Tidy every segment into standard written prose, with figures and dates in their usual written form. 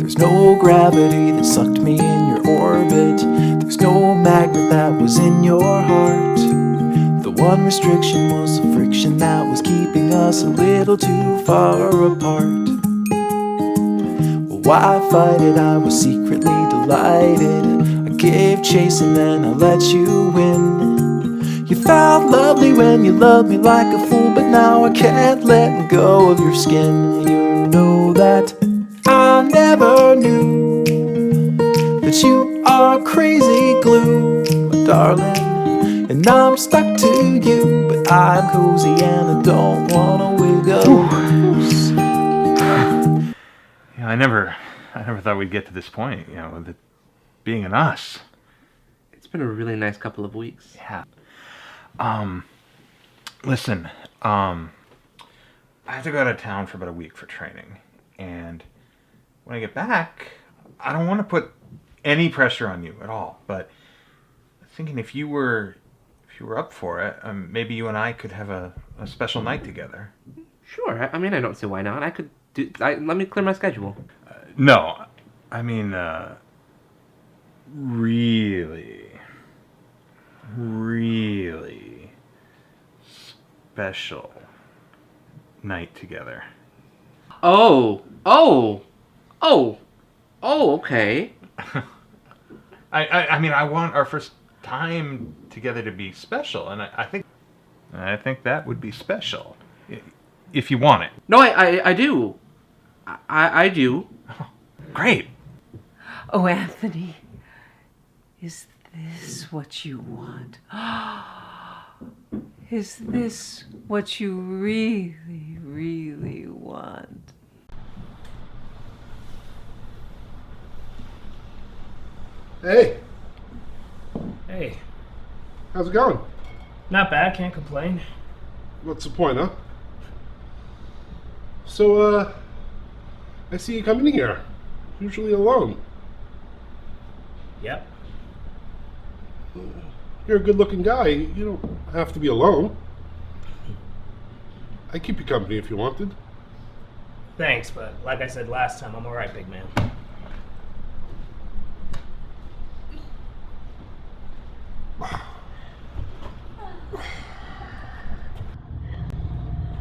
There's no gravity that sucked me in your orbit. There's no magnet that was in your heart. The one restriction was the friction that was keeping us a little too far apart. Well, why fight it? I was secretly delighted. I gave chase and then I let you win. You felt lovely when you loved me like a fool, but now I can't let go of your skin. You know that I never knew that you are crazy glue, my darling, and I'm stuck to you, but I'm cozy and I don't wanna wiggle. Yeah, I never thought we'd get to this point, with it being an us. It's been a really nice couple of weeks. Yeah. Listen, I have to go out of town for about a week for training, and when I get back, I don't want to put any pressure on you at all, but I'm thinking if you were up for it, maybe you and I could have a special night together. Sure, I mean, I don't see why not. Let me clear my schedule. No, I mean, really special night together. Oh, okay. I mean, I want our first time together to be special, and I think that would be special, if you want it. No, I do. I do. Oh, great. Oh, Anthony, is this what you want? Is this what you really, really want? Hey, Hey, how's it going? not bad, can't complain. What's the point, huh? So, I see you coming here. Usually alone. Yep. You're a good-looking guy. You don't have to be alone. I'd keep you company if you wanted. Thanks, but like I said last time, I'm alright, big man.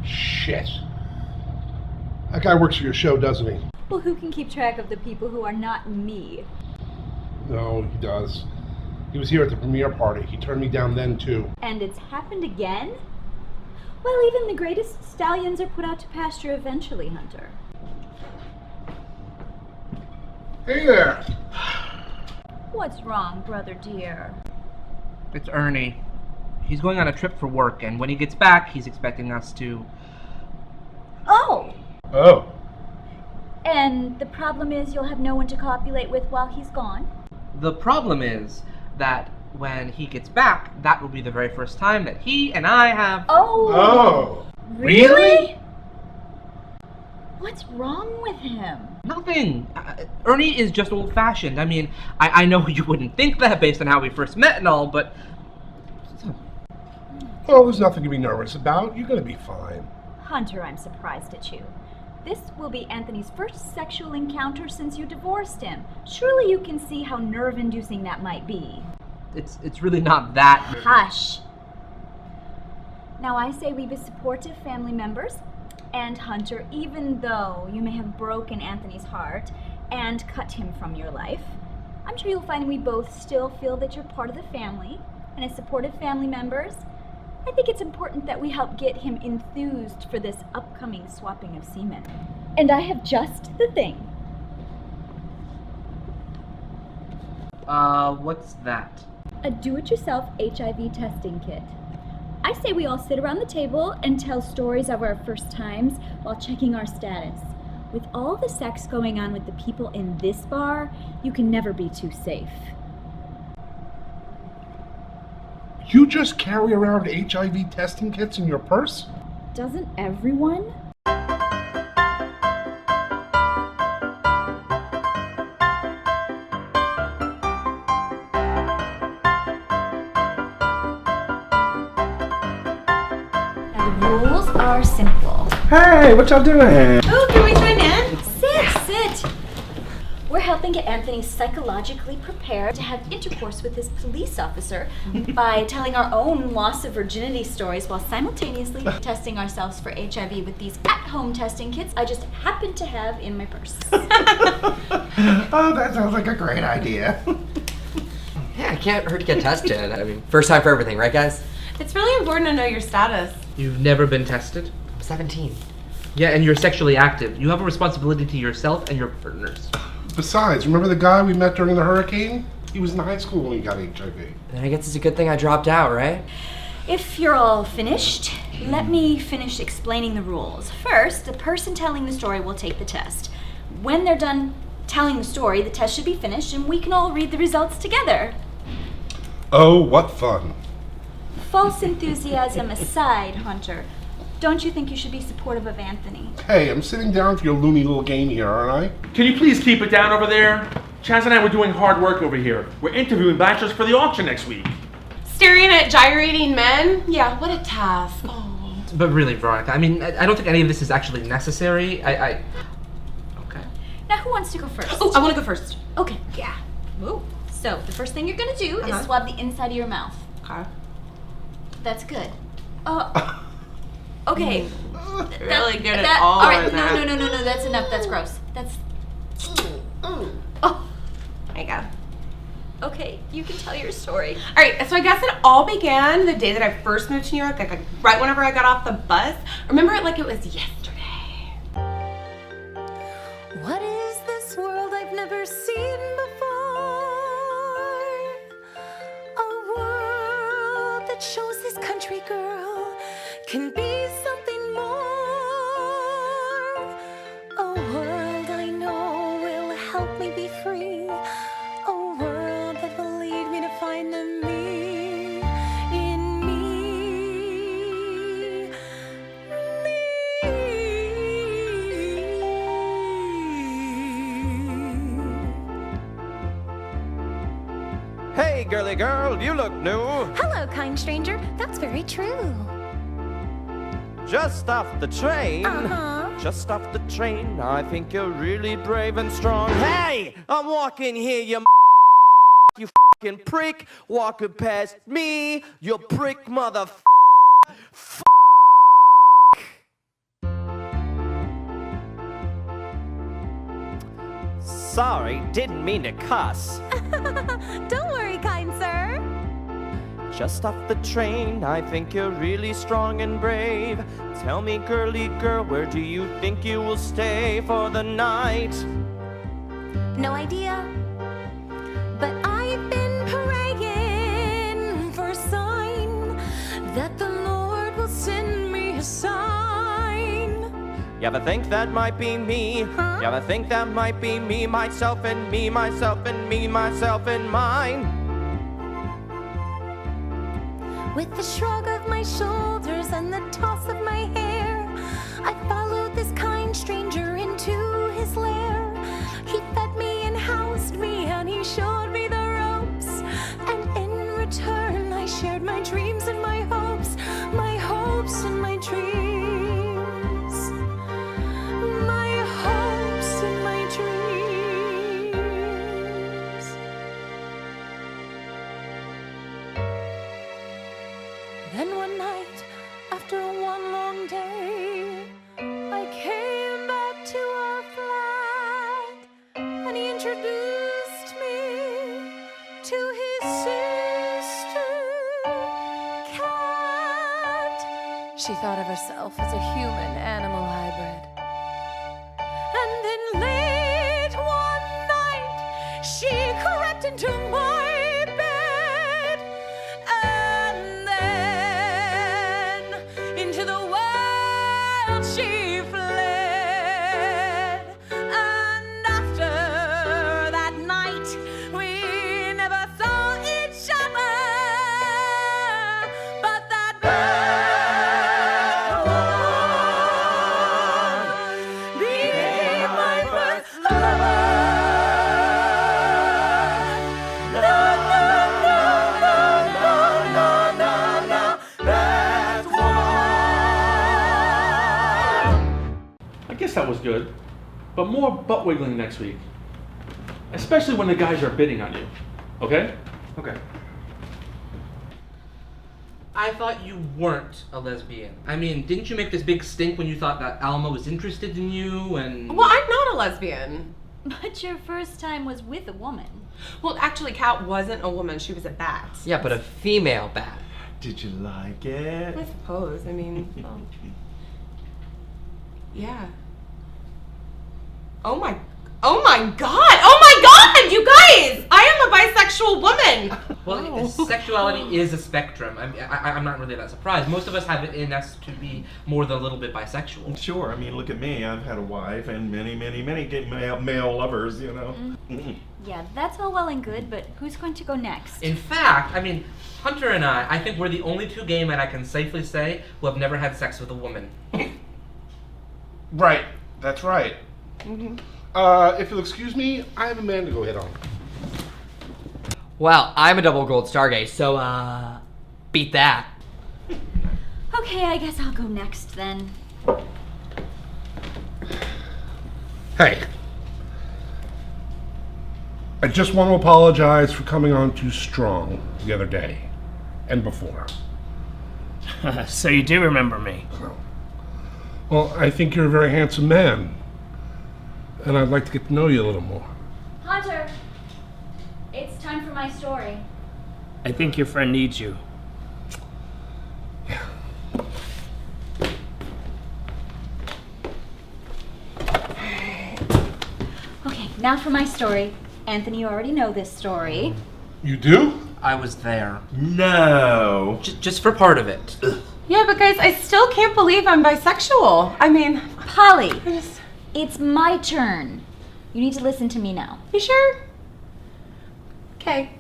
Shit. That guy works for your show, doesn't he? Well, who can keep track of the people who are not me? No, he does. He was here at the premiere party. He turned me down then, too. And it's happened again? Well, even the greatest stallions are put out to pasture eventually, Hunter. Hey there! What's wrong, brother dear? It's Ernie. He's going on a trip for work, and when he gets back, he's expecting us to... Oh! Oh. And the problem is you'll have no one to copulate with while he's gone? The problem is that when he gets back, that will be the very first time that he and I have... Oh! Really? What's wrong with him? Nothing. Ernie is just old-fashioned. I mean, I know you wouldn't think that based on how we first met and all, but... Oh, there's nothing to be nervous about. You're gonna be fine. Hunter, I'm surprised at you. This will be Anthony's first sexual encounter since you divorced him. Surely you can see how nerve-inducing that might be. It's really not that... Hush! Now I say we be supportive family members, and Hunter, even though you may have broken Anthony's heart and cut him from your life, I'm sure you'll find we both still feel that you're part of the family, and as supportive family members, I think it's important that we help get him enthused for this upcoming swapping of semen. And I have just the thing. What's that? A do-it-yourself HIV testing kit. I say we all sit around the table and tell stories of our first times while checking our status. With all the sex going on with the people in this bar, you can never be too safe. You just carry around HIV testing kits in your purse? Doesn't everyone? Now the rules are simple. Hey, what y'all doing? Oh, can we join in? Sit. We're helping get Anthony psychologically prepared to have intercourse with his police officer by telling our own loss of virginity stories while simultaneously testing ourselves for HIV with these at-home testing kits I just happen to have in my purse. Oh, that sounds like a great idea. Yeah, it can't hurt to get tested. I mean, first time for everything, right, guys? It's really important to know your status. You've never been tested? I'm 17. Yeah, and you're sexually active. You have a responsibility to yourself and your partners. Besides, remember the guy we met during the hurricane? He was in high school when he got HIV. Then I guess it's a good thing I dropped out, right? If you're all finished, let me finish explaining the rules. First, the person telling the story will take the test. When they're done telling the story, the test should be finished and we can all read the results together. Oh, what fun. False enthusiasm aside, Hunter, don't you think you should be supportive of Anthony? Hey, I'm sitting down for your loony little game here, aren't I? Can you please keep it down over there? Chaz and I were doing hard work over here. We're interviewing bachelors for the auction next week. Staring at gyrating men? Yeah, what a task. Oh. But really, Veronica, I mean, I don't think any of this is actually necessary. Okay. Now, who wants to go first? Oh, I want to go first. Okay, yeah. Ooh. So, the first thing you're gonna do is swab the inside of your mouth. Okay. That's good. Okay. Really good at all right, of that. No, that's enough. That's gross. That's... Oh. There you go. Okay, you can tell your story. All right, so I guess it all began the day that I first moved to New York, like right whenever I got off the bus. I remember it like it was yesterday. What is this world I've never seen before? A world that shows this country girl can be something more. A world I know will help me be free. A world that will lead me to find the me in me. Hey, girly girl, you look new. Hello, kind stranger. That's very true. Just off the train. Just off the train. I think you're really brave and strong. Hey, I'm walking here, you you fucking prick. Walking past me, you prick mother. Sorry, didn't mean to cuss. Don't worry, kind sir. Just off the train, I think you're really strong and brave. Tell me, girly girl, where do you think you will stay for the night? No idea, but I've been praying for a sign that the Lord will send me a sign. You ever think that might be me? You ever think that might be me, myself and me, myself and me, myself and mine? With the shrug of my shoulders and the toss of my hair, I followed this kind stranger into his lair. He fed me and housed me and he showed me the ropes. And in return I shared my dreams and my hopes and my dreams. My hopes and my dreams. Then one night, after one long day, I came back to our flat, and he introduced me to his sister, Cat. She thought of herself as a human-animal hybrid. And then late one night, she crept into my bed, and then into the world she fled. And after that night, we never saw each other, but that bad woman became my first lover. I guess that was good. But more butt wiggling next week. Especially when the guys are bidding on you. Okay? Okay. I thought you weren't a lesbian. I mean, didn't you make this big stink when you thought that Alma was interested in you and... Well, I'm not a lesbian. But your first time was with a woman. Well, actually, Kat wasn't a woman. She was a bat. Yeah, but a female bat. Did you like it? I suppose. I mean, yeah. Oh my God, you guys! I am a bisexual woman! Well, sexuality is a spectrum. I'm not really that surprised. Most of us have it in us to be more than a little bit bisexual. Sure, I mean, look at me. I've had a wife and many male lovers, you know. Yeah, that's all well and good, but who's going to go next? In fact, I mean, Hunter and I think we're the only two gay men I can safely say who have never had sex with a woman. Right, that's right. If you'll excuse me, I have a man to go hit on. Well, I'm a double gold star gay, so, beat that. Okay, I guess I'll go next then. Hey. I just want to apologize for coming on too strong the other day and before. So you do remember me? Well, I think you're a very handsome man, and I'd like to get to know you a little more. Hunter, it's time for my story. I think your friend needs you. Okay, now for my story. Anthony, you already know this story. You do? I was there. No. Just for part of it. Yeah, but guys, I still can't believe I'm bisexual. I mean, Polly, it's my turn. You need to listen to me now. You sure? Okay.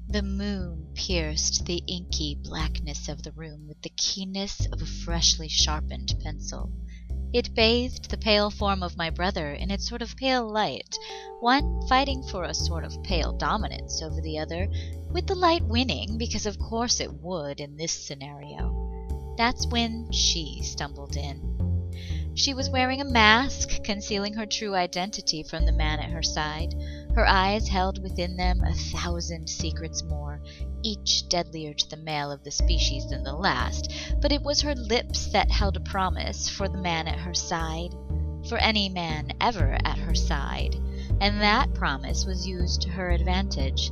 The moon pierced the inky blackness of the room with the keenness of a freshly sharpened pencil. It bathed the pale form of my brother in its sort of pale light, one fighting for a sort of pale dominance over the other, with the light winning, because of course it would in this scenario. That's when she stumbled in. She was wearing a mask, concealing her true identity from the man at her side. Her eyes held within them 1,000 secrets more, each deadlier to the male of the species than the last, but it was her lips that held a promise for the man at her side, for any man ever at her side, and that promise was used to her advantage.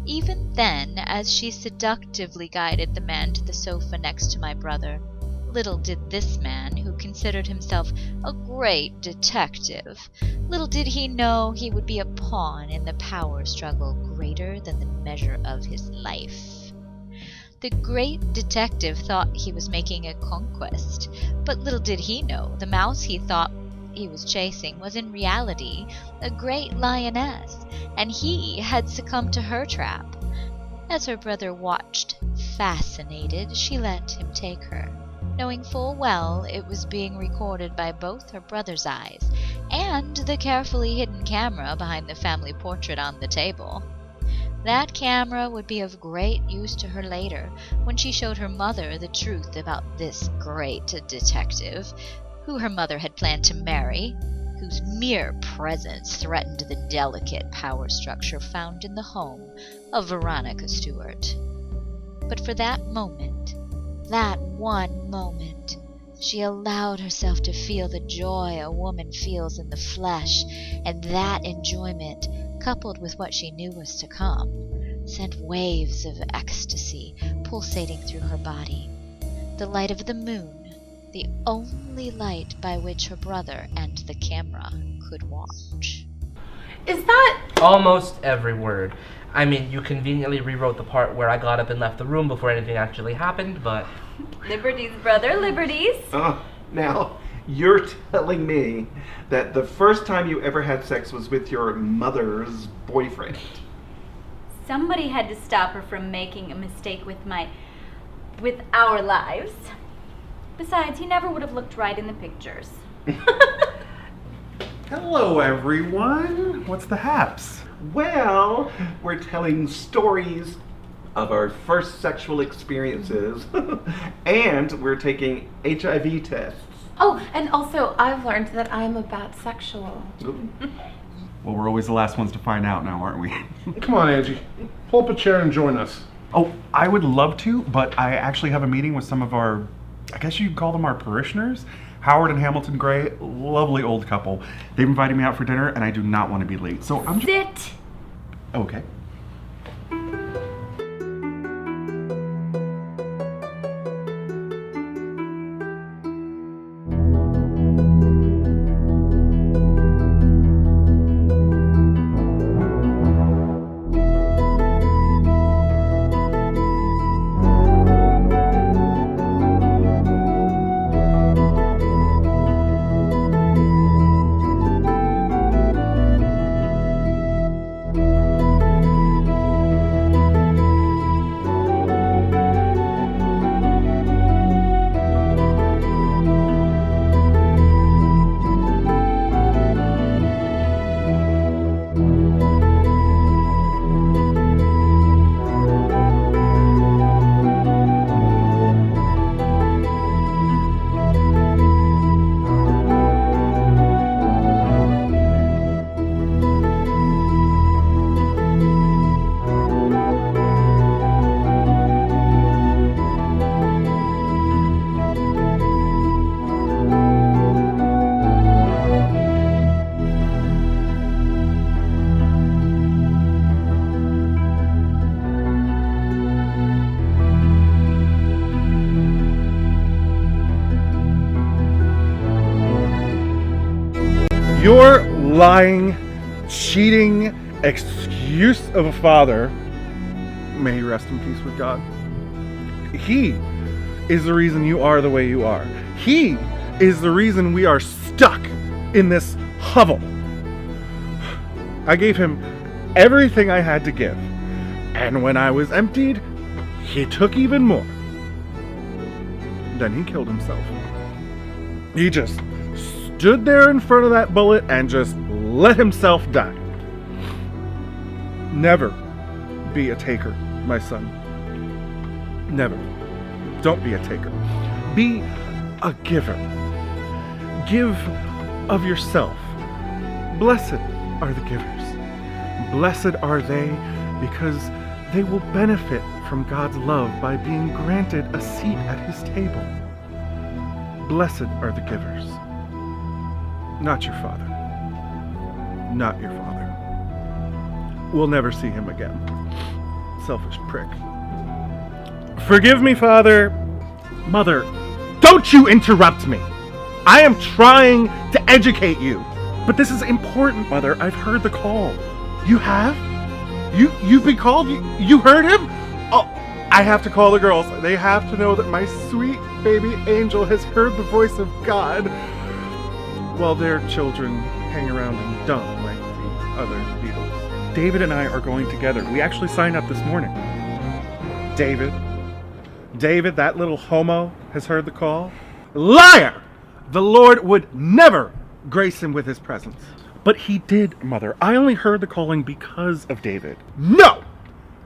Even then, as she seductively guided the man to the sofa next to my brother, little did this man, who considered himself a great detective, little did he know he would be a pawn in the power struggle greater than the measure of his life. The great detective thought he was making a conquest, but little did he know the mouse he thought he was chasing was in reality a great lioness, and he had succumbed to her trap. As her brother watched, fascinated, she let him take her, knowing full well it was being recorded by both her brother's eyes and the carefully hidden camera behind the family portrait on the table. That camera would be of great use to her later, when she showed her mother the truth about this great detective, who her mother had planned to marry, whose mere presence threatened the delicate power structure found in the home of Veronica Stewart. But for that moment, that one moment, she allowed herself to feel the joy a woman feels in the flesh, and that enjoyment, coupled with what she knew was to come, sent waves of ecstasy pulsating through her body. The light of the moon, the only light by which her brother and the camera could watch. Is that... Almost every word. I mean, you conveniently rewrote the part where I got up and left the room before anything actually happened, but... Liberties, brother, liberties. Oh, now, you're telling me that the first time you ever had sex was with your mother's boyfriend? Somebody had to stop her from making a mistake with our lives. Besides, he never would have looked right in the pictures. Hello, everyone. What's the haps? Well, we're telling stories of our first sexual experiences, and we're taking HIV tests. Oh, and also I've learned that I'm a batsexual. Well, we're always the last ones to find out now, aren't we? Come on, Angie. Pull up a chair and join us. Oh, I would love to, but I actually have a meeting with some of our, I guess you'd call them our parishioners. Howard and Hamilton Gray, lovely old couple. They've invited me out for dinner, and I do not want to be late. So I'm Sit! Okay. Your lying, cheating excuse of a father, may he rest in peace with God, he is the reason you are the way you are. He is the reason we are stuck in this hovel. I gave him everything I had to give, and when I was emptied, he took even more. Then he killed himself. He just stood there in front of that bullet and just let himself die. Never be a taker, my son. Never. Don't be a taker. Be a giver. Give of yourself. Blessed are the givers. Blessed are they because they will benefit from God's love by being granted a seat at his table. Blessed are the givers. Not your father. Not your father. We'll never see him again. Selfish prick. Forgive me, Father. Mother, don't you interrupt me. I am trying to educate you. But this is important, Mother. I've heard the call. You have? You've been called? You heard him? Oh, I have to call the girls. They have to know that my sweet baby angel has heard the voice of God, while their children hang around and dump like the other Beatles. David and I are going together. We actually signed up this morning. David, that little homo, has heard the call. Liar! The Lord would never grace him with his presence. But he did, Mother. I only heard the calling because of David. No!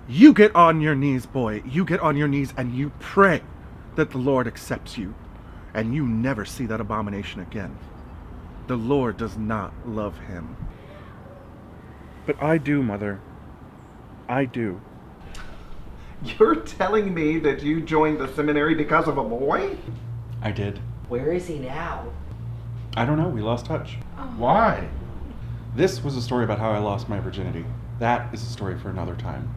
You get on your knees, boy. You get on your knees and you pray that the Lord accepts you. And you never see that abomination again. The Lord does not love him. But I do, Mother. I do. You're telling me that you joined the seminary because of a boy? I did. Where is he now? I don't know. We lost touch. Why? This was a story about how I lost my virginity. That is a story for another time.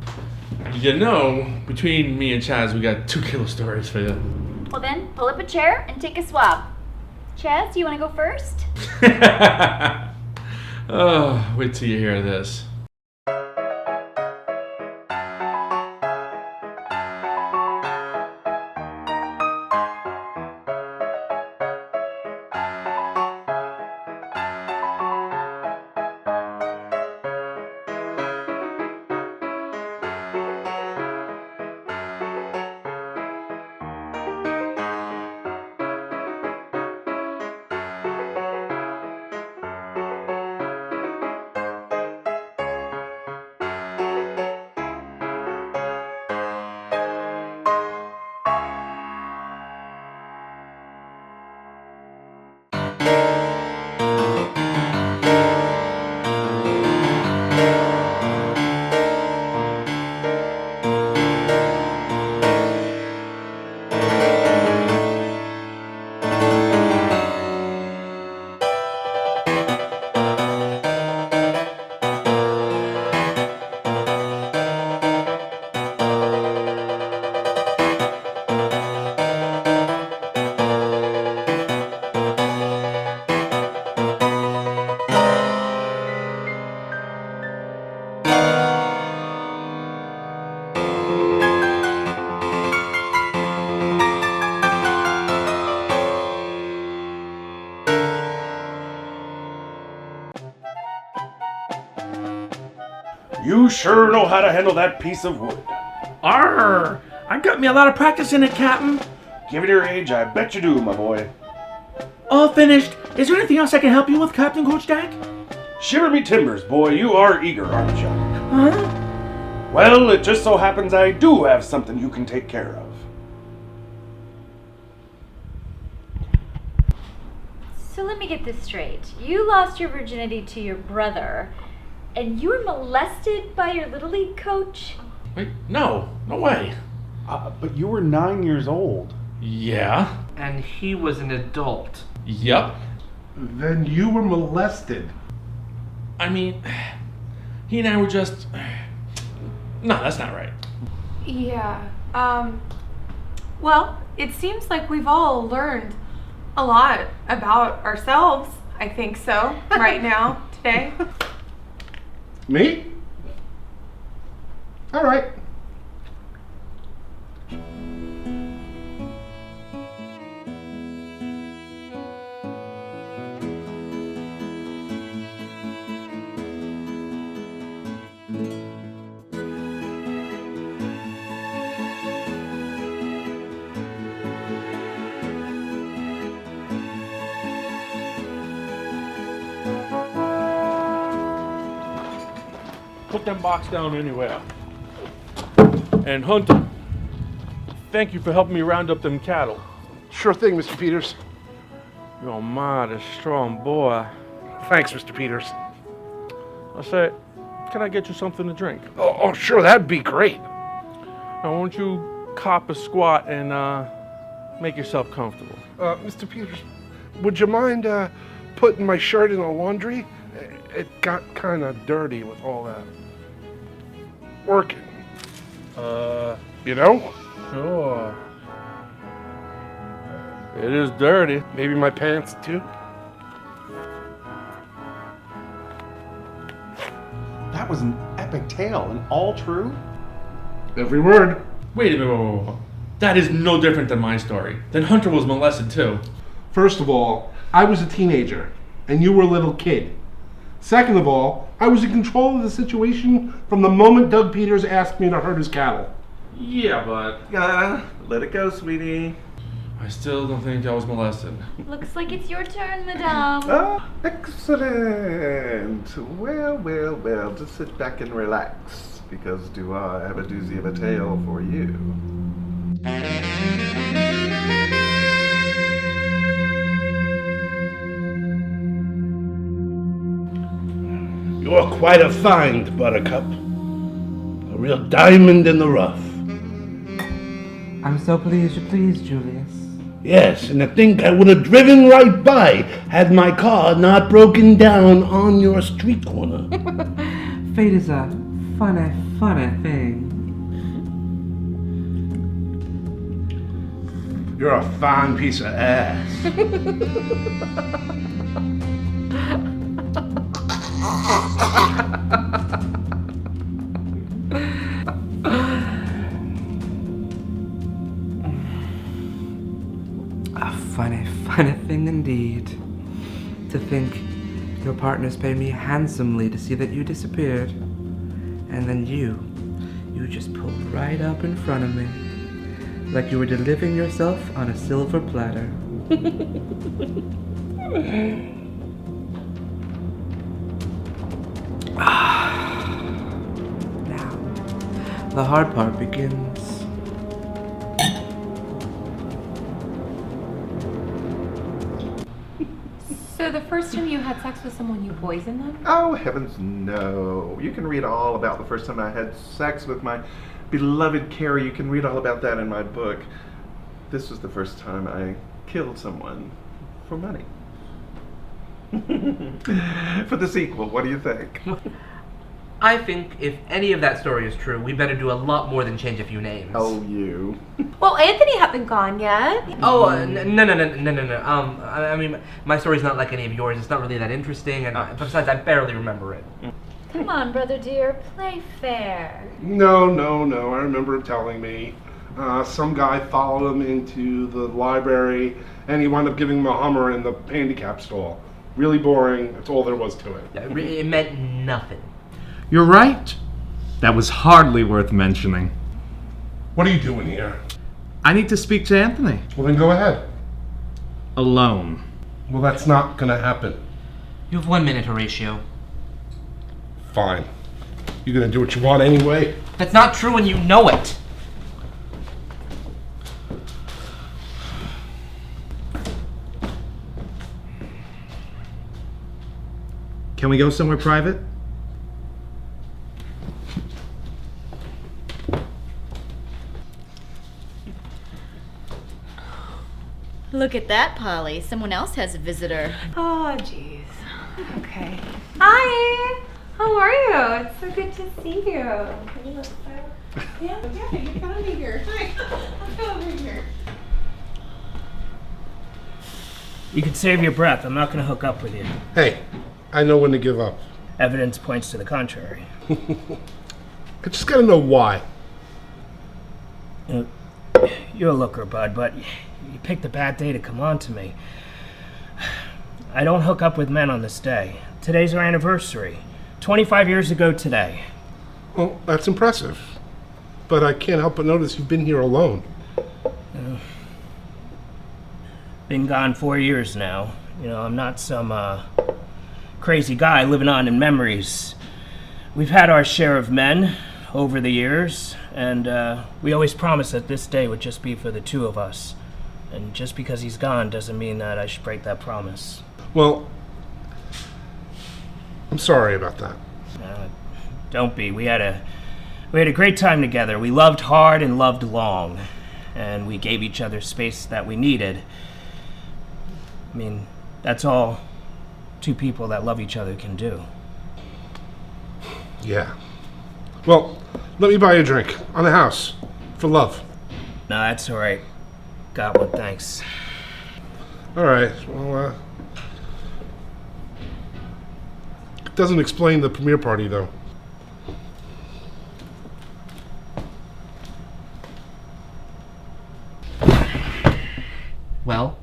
You know, between me and Chaz, we got 2 killer stories for you. Well then, pull up a chair and take a swab. Chaz, you want to go first? Oh, wait till you hear this. You sure know how to handle that piece of wood. Arr! I got me a lot of practice in it, Captain. Given your age, I bet you do, my boy. All finished. Is there anything else I can help you with, Captain Coach Dak? Shiver me timbers, boy. You are eager, aren't you? Huh? Well, it just so happens I do have something you can take care of. So let me get this straight. You lost your virginity to your brother, and you were molested by your Little League coach? Wait, no way. But you were 9 years old. Yeah. And he was an adult. Yep. Then you were molested. I mean, he and I were just... No, that's not right. Yeah. Well, it seems like we've all learned a lot about ourselves. I think so. Right now, today. Me? All right. Put them box down anywhere. And Hunter, thank you for helping me round up them cattle. Sure thing, Mr. Peters. You're a strong boy. Thanks, Mr. Peters. I said, can I get you something to drink? Oh, sure, that'd be great. Now, won't you cop a squat and make yourself comfortable? Mr. Peters, would you mind putting my shirt in the laundry? It got kind of dirty with all that working. You know? Sure. It is dirty. Maybe my pants too? That was an epic tale, and all true? Every word. Wait a minute. That is no different than my story. Then Hunter was molested too. First of all, I was a teenager, and you were a little kid. Second of all, I was in control of the situation from the moment Doug Peters asked me to herd his cattle. Yeah, but... Let it go, sweetie. I still don't think I was molested. Looks like it's your turn, madame. Oh, excellent. Well, just sit back and relax, because do I have a doozy of a tale for you. You're quite a find, Buttercup. A real diamond in the rough. I'm so pleased you're pleased, Julius. Yes, and I think I would have driven right by had my car not broken down on your street corner. Fate is a funny thing. You're a fine piece of ass. A funny thing indeed. To think your partners paid me handsomely to see that you disappeared. And then you just pulled right up in front of me. Like you were delivering yourself on a silver platter. Now, the hard part begins. So the first time you had sex with someone, you poisoned them? Oh, heavens no. You can read all about the first time I had sex with my beloved Carrie. You can read all about that in my book. This was the first time I killed someone for money. For the sequel, what do you think? I think if any of that story is true, we better do a lot more than change a few names. Oh, you. Well, Anthony hasn't gone yet. Oh, no. I mean, my story's not like any of yours. It's not really that interesting, and besides, I barely remember it. Come on, brother dear, play fair. No. I remember him telling me. Some guy followed him into the library, and he wound up giving him a Hummer in the handicap stall. Really boring. That's all there was to it. Yeah, it meant nothing. You're right. That was hardly worth mentioning. What are you doing here? I need to speak to Anthony. Well, then go ahead. Alone. Well, that's not gonna happen. You have 1 minute, Horatio. Fine. You're gonna do what you want anyway? That's not true and you know it. Can we go somewhere private? Look at that, Polly. Someone else has a visitor. Oh, jeez. Okay. Hi. How are you? It's so good to see you. Yeah, you gotta be here. Hi. Let's go over here. You can save your breath. I'm not going to hook up with you. Hey, I know when to give up. Evidence points to the contrary. I just gotta know why. You're a looker, bud, but you picked a bad day to come on to me. I don't hook up with men on this day. Today's our anniversary. 25 years ago today. Well, that's impressive. But I can't help but notice you've been here alone. Been gone 4 years now. You know, I'm not some crazy guy living on in memories. We've had our share of men over the years, and we always promised that this day would just be for the two of us. And just because he's gone doesn't mean that I should break that promise. Well, I'm sorry about that. Don't be. We had a great time together. We loved hard and loved long, and we gave each other space that we needed. I mean, that's all two people that love each other can do. Yeah. Well, let me buy you a drink on the house for love. No, that's all right. Got one, thanks. All right. Well, it doesn't explain the premiere party, though. Well?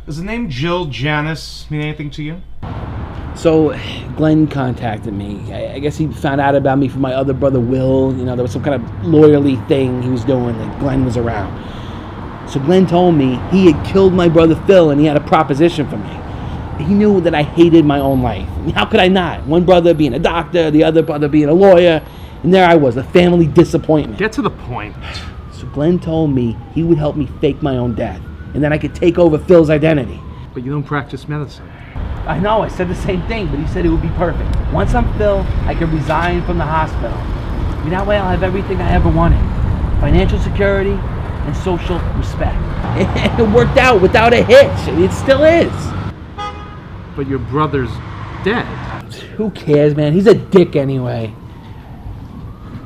Does the name Jill Janice mean anything to you? So Glenn contacted me. I guess he found out about me from my other brother Will. You know, there was some kind of lawyerly thing he was doing that Glenn was around. So Glenn told me he had killed my brother Phil and he had a proposition for me. He knew that I hated my own life. I mean, how could I not? One brother being a doctor, the other brother being a lawyer, and there I was, a family disappointment. Get to the point. So Glenn told me he would help me fake my own death, and then I could take over Phil's identity. But you don't practice medicine. I know, I said the same thing, but he said it would be perfect. Once I'm Phil, I can resign from the hospital. I mean, that way I'll have everything I ever wanted. Financial security and social respect. And it worked out without a hitch. It still is. But your brother's dead. Who cares, man? He's a dick anyway.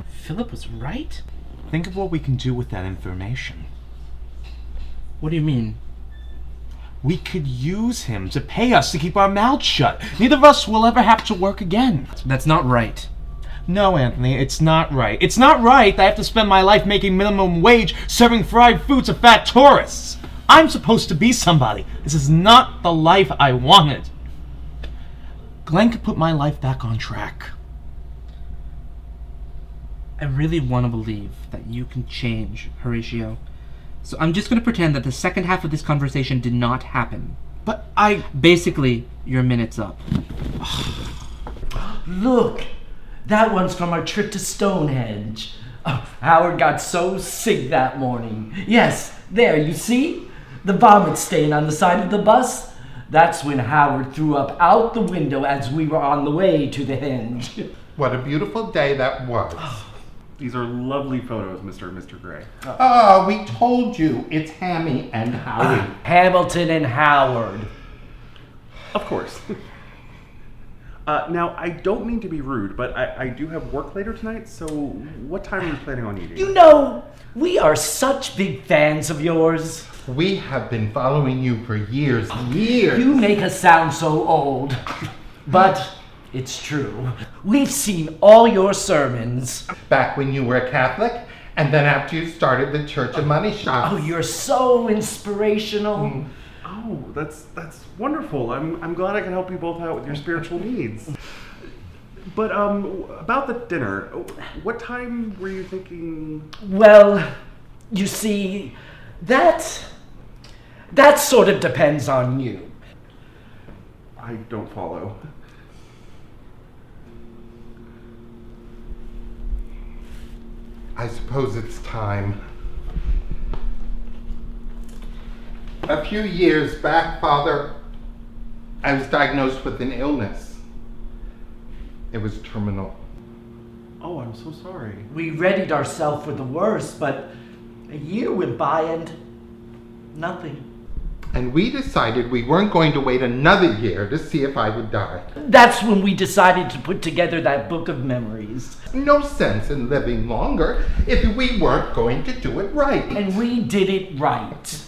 Philip was right? Think of what we can do with that information. What do you mean? We could use him to pay us to keep our mouths shut. Neither of us will ever have to work again. That's not right. No, Anthony, it's not right. It's not right that I have to spend my life making minimum wage serving fried food to fat tourists. I'm supposed to be somebody. This is not the life I wanted. Glenn could put my life back on track. I really want to believe that you can change, Horatio. So I'm just going to pretend that the second half of this conversation did not happen. But Basically, your minute's up. Look! That one's from our trip to Stonehenge. Oh, Howard got so sick that morning. Yes, there, you see? The vomit stain on the side of the bus? That's when Howard threw up out the window as we were on the way to the henge. What a beautiful day that was. These are lovely photos, Mr. Gray. Oh, we told you it's Hammy and Howie. Hamilton and Howard. Of course. Now, I don't mean to be rude, but I do have work later tonight, so what time are you planning on eating? You know, we are such big fans of yours. We have been following you for years and years. You make us sound so old. But it's true. We've seen all your sermons. Back when you were a Catholic, and then after you started the Church of Money Shots. Oh, you're so inspirational. Oh, that's wonderful. I'm glad I can help you both out with your spiritual needs. But, about the dinner, what time were you thinking? Well, you see, that sort of depends on you. I don't follow. I suppose it's time. A few years back, Father, I was diagnosed with an illness. It was terminal. Oh, I'm so sorry. We readied ourselves for the worst, but a year went by and nothing. And we decided we weren't going to wait another year to see if I would die. That's when we decided to put together that book of memories. No sense in living longer if we weren't going to do it right. And we did it right.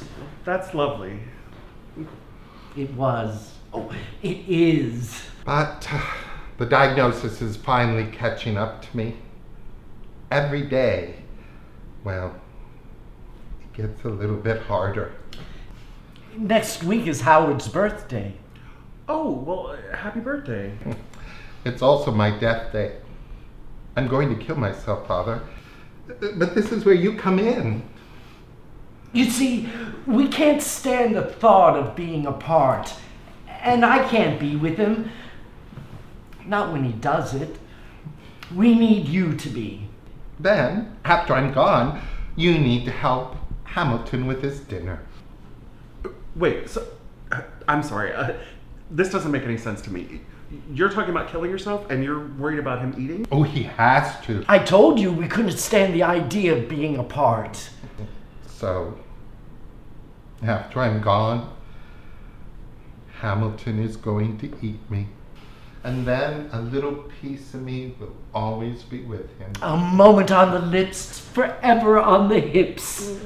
That's lovely. It was. Oh, it is. But the diagnosis is finally catching up to me. Every day, well, it gets a little bit harder. Next week is Howard's birthday. Oh, well, happy birthday. It's also my death day. I'm going to kill myself, Father. But this is where you come in. You see, we can't stand the thought of being apart. And I can't be with him. Not when he does it. We need you to be. Then, after I'm gone, you need to help Hamilton with his dinner. Wait, so, I'm sorry. This doesn't make any sense to me. You're talking about killing yourself and you're worried about him eating? Oh, he has to. I told you we couldn't stand the idea of being apart. So, after I'm gone, Hamilton is going to eat me. And then a little piece of me will always be with him. A moment on the lips, forever on the hips.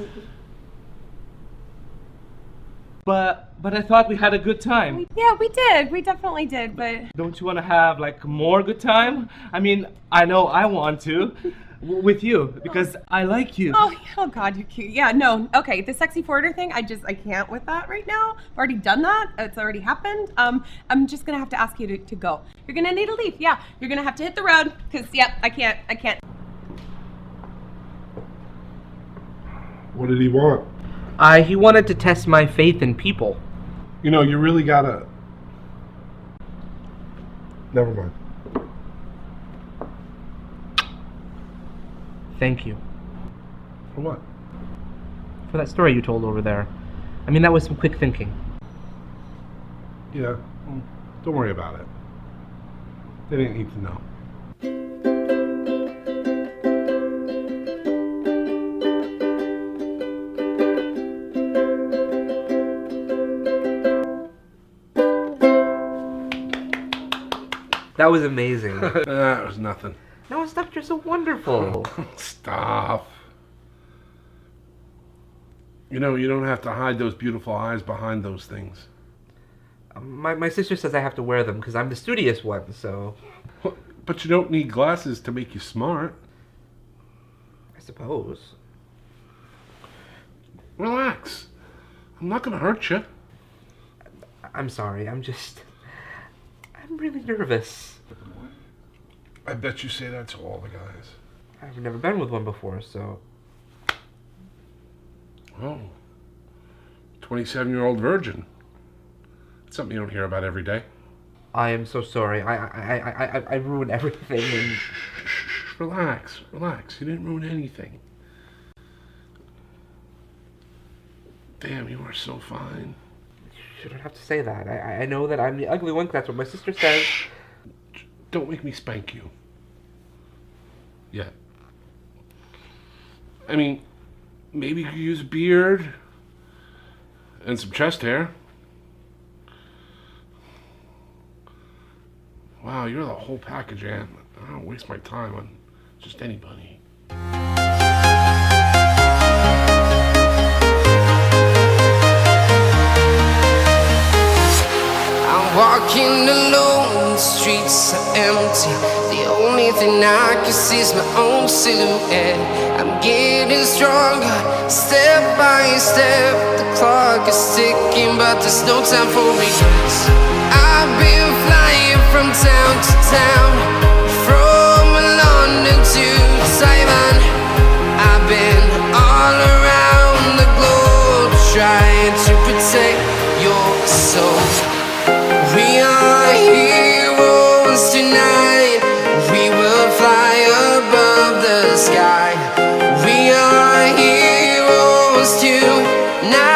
But I thought we had a good time. Yeah, we did. We definitely did, but... Don't you want to have, like, more good time? I mean, I know I want to. With you, because I like you. Oh God, you're cute. Yeah, no, okay, the sexy forwarder thing, I can't with that right now. I've already done that. It's already happened. I'm just gonna have to ask you to go. You're gonna need to leave. Yeah, you're gonna have to hit the road, because, I can't. What did he want? He wanted to test my faith in people. You know, you really gotta... Never mind. Thank you. For what? For that story you told over there. I mean, that was some quick thinking. Yeah, don't worry about it. They didn't need to know. That was amazing. That was nothing. No, stop, you're so wonderful. Stop. You know, you don't have to hide those beautiful eyes behind those things. My sister says I have to wear them because I'm the studious one, so... But you don't need glasses to make you smart. I suppose. Relax. I'm not going to hurt you. I'm sorry, I'm really nervous. I bet you say that to all the guys. I've never been with one before, so... Oh. 27-year-old virgin. That's something you don't hear about every day. I am so sorry. I ruined everything and... Shh, relax. You didn't ruin anything. Damn, you are so fine. You don't have to say that. I know that I'm the ugly one, 'cause that's what my sister says. Don't make me spank you. Yeah. I mean, maybe you could use a beard and some chest hair. Wow, you're the whole package, Ann. I don't waste my time on just anybody. Walking alone, the streets are empty. The only thing I can see is my own silhouette. I'm getting stronger, step by step. The clock is ticking, but there's no time for regrets. I've been flying from town to town, close to. Now